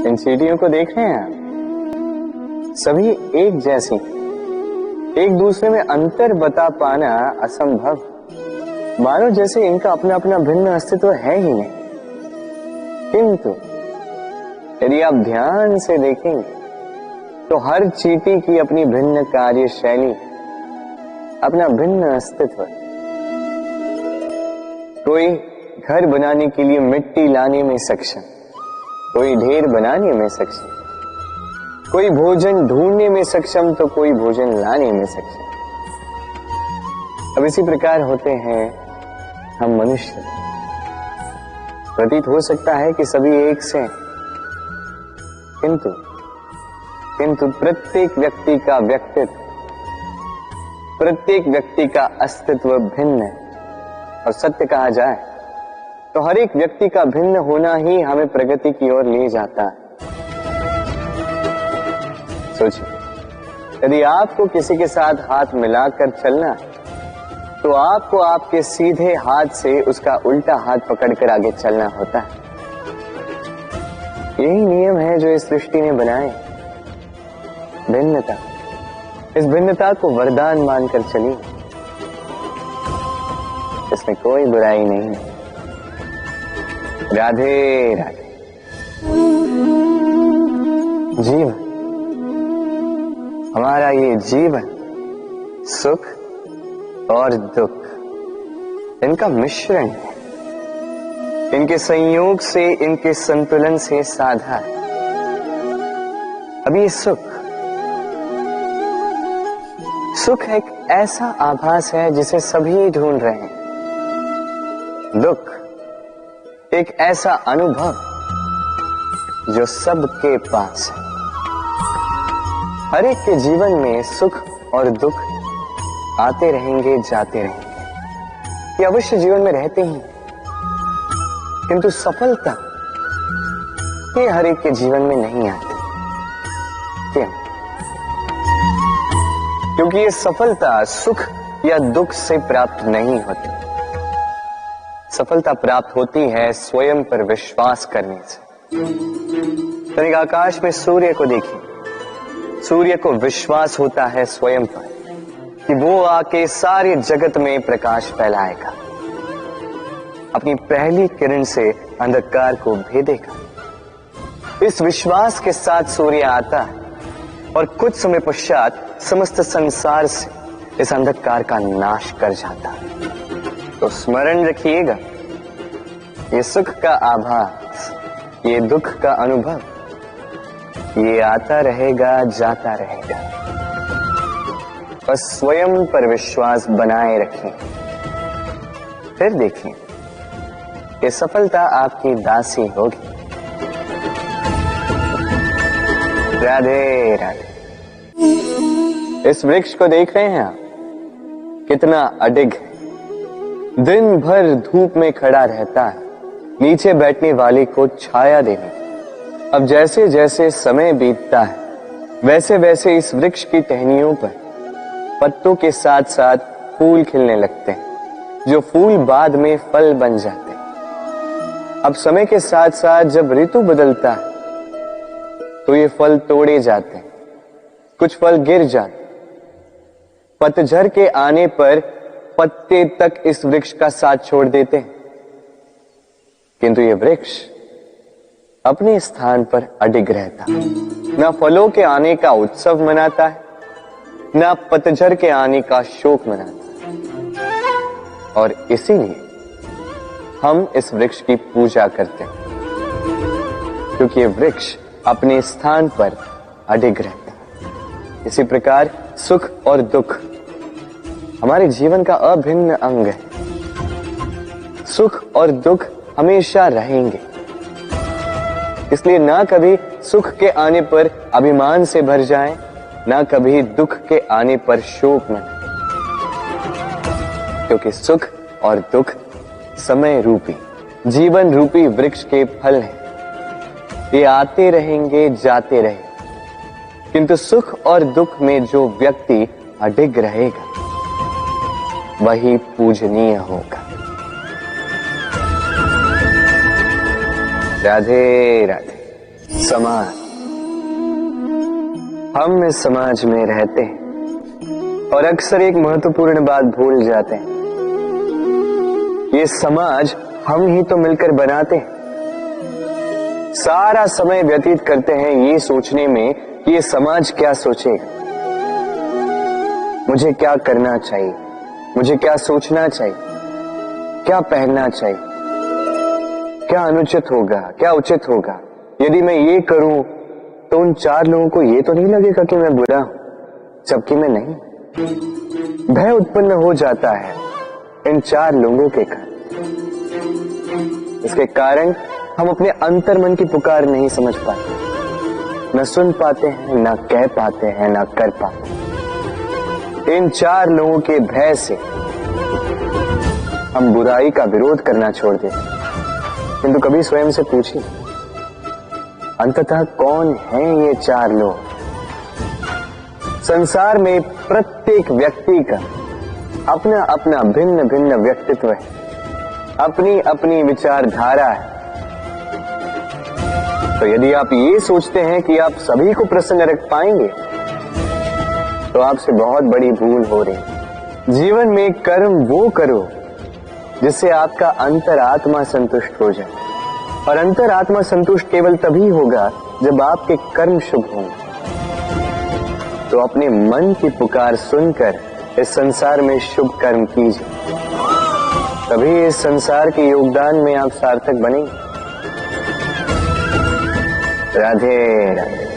इन चींटियों को देख रहे हैं आप, सभी एक जैसी, एक दूसरे में अंतर बता पाना असंभव, मानो जैसे इनका अपना अपना भिन्न अस्तित्व है ही नहीं। किंतु यदि आप ध्यान से देखेंगे तो हर चींटी की अपनी भिन्न कार्यशैली, अपना भिन्न अस्तित्व। कोई घर बनाने के लिए मिट्टी लाने में सक्षम, कोई ढेर बनाने में सक्षम, कोई भोजन ढूंढने में सक्षम तो कोई भोजन लाने में सक्षम। अब इसी प्रकार होते हैं हम मनुष्य। प्रतीत हो सकता है कि सभी एक से, किंतु प्रत्येक व्यक्ति का व्यक्तित्व, प्रत्येक व्यक्ति का अस्तित्व भिन्न है। और सत्य कहा जाए तो हर एक व्यक्ति का भिन्न होना ही हमें प्रगति की ओर ले जाता है। सोचिए, यदि आपको किसी के साथ हाथ मिलाकर चलना तो आपको आपके सीधे हाथ से उसका उल्टा हाथ पकड़कर आगे चलना होता है। यही नियम है जो इस सृष्टि ने बनाए। भिन्नता, इस भिन्नता को वरदान मानकर चलिए, इसमें कोई बुराई नहीं है। राधे राधे। जीवन, हमारा ये जीवन सुख और दुख, इनका मिश्रण है। इनके संयोग से, इनके संतुलन से साधा है। अब ये सुख एक ऐसा आभास है जिसे सभी ढूंढ रहे हैं। दुख एक ऐसा अनुभव जो सबके पास है। हर एक के जीवन में सुख और दुख आते रहेंगे, जाते रहेंगे, ये अवश्य जीवन में रहते ही। किंतु सफलता ये हर एक के जीवन में नहीं आती। क्यों? क्योंकि ये सफलता सुख या दुख से प्राप्त नहीं होती। सफलता प्राप्त होती है स्वयं पर विश्वास करने से। तनिक आकाश में सूर्य को देखिए, सूर्य को विश्वास होता है स्वयं पर कि वो आके सारे जगत में प्रकाश फैलाएगा, अपनी पहली किरण से अंधकार को भेदेगा। इस विश्वास के साथ सूर्य आता है और कुछ समय पश्चात समस्त संसार से इस अंधकार का नाश कर जाता है। तो स्मरण रखिएगा, ये सुख का आभास, ये दुख का अनुभव, ये आता रहेगा, जाता रहेगा। बस स्वयं पर विश्वास बनाए रखें, फिर देखें ये सफलता आपकी दासी होगी। राधे राधे। इस वृक्ष को देख रहे हैं आप, कितना अडिग है। दिन भर धूप में खड़ा रहता है, नीचे बैठने वाले को छाया देने। अब जैसे जैसे समय बीतता है वैसे वैसे इस वृक्ष की टहनियों पर पत्तों के साथ साथ फूल खिलने लगते हैं, जो फूल बाद में फल बन जाते हैं। अब समय के साथ साथ जब ऋतु बदलता है तो ये फल तोड़े जाते हैं, कुछ फल गिर जाते हैं। पतझड़ के आने पर पत्ते तक इस वृक्ष का साथ छोड़ देते हैं, किंतु ये वृक्ष अपने स्थान पर अडिग रहता है। ना फलों के आने का उत्सव मनाता है, ना पतझड़ के आने का शोक मनाता है। और इसीलिए हम इस वृक्ष की पूजा करते हैं, क्योंकि ये वृक्ष अपने स्थान पर अडिग रहता है। इसी प्रकार सुख और दुख हमारे जीवन का अभिन्न अंग है। सुख और दुख हमेशा रहेंगे, इसलिए ना कभी सुख के आने पर अभिमान से भर जाएं, ना कभी दुख के आने पर शोक मनाएं, क्योंकि सुख और दुख समय रूपी, जीवन रूपी वृक्ष के फल हैं। ये आते रहेंगे, जाते रहेंगे, किंतु सुख और दुख में जो व्यक्ति अडिग रहेगा वही पूजनीय होगा। राधे राधे। समाज, हम इस समाज में रहते हैं और अक्सर एक महत्वपूर्ण बात भूल जाते हैं। ये समाज हम ही तो मिलकर बनाते हैं। सारा समय व्यतीत करते हैं ये सोचने में कि ये समाज क्या सोचेगा, मुझे क्या करना चाहिए, मुझे क्या सोचना चाहिए, क्या पहनना चाहिए, क्या अनुचित होगा, क्या उचित होगा। यदि मैं ये करूं तो उन 4 लोगों को ये तो नहीं लगेगा कि मैं बुरा हूं, जबकि मैं नहीं। भय उत्पन्न हो जाता है इन 4 लोगों के कारण। इसके कारण हम अपने अंतर्मन की पुकार नहीं समझ पाते, न सुन पाते हैं, न कह पाते हैं, न कर पाते। इन 4 लोगों के भय से हम बुराई का विरोध करना छोड़ देते। किंतु कभी स्वयं से पूछिए, अंततः कौन है ये 4 लोग? संसार में प्रत्येक व्यक्ति का अपना अपना भिन्न भिन्न व्यक्तित्व है, अपनी अपनी विचारधारा है। तो यदि आप ये सोचते हैं कि आप सभी को प्रसन्न रख पाएंगे, तो आपसे बहुत बड़ी भूल हो रही है। जीवन में कर्म वो करो जिससे आपका अंतरात्मा संतुष्ट हो जाए, और अंतरात्मा संतुष्ट केवल तभी होगा जब आपके कर्म शुभ हों। तो अपने मन की पुकार सुनकर इस संसार में शुभ कर्म कीजिए, तभी इस संसार के योगदान में आप सार्थक बनेंगे। राधे राधे।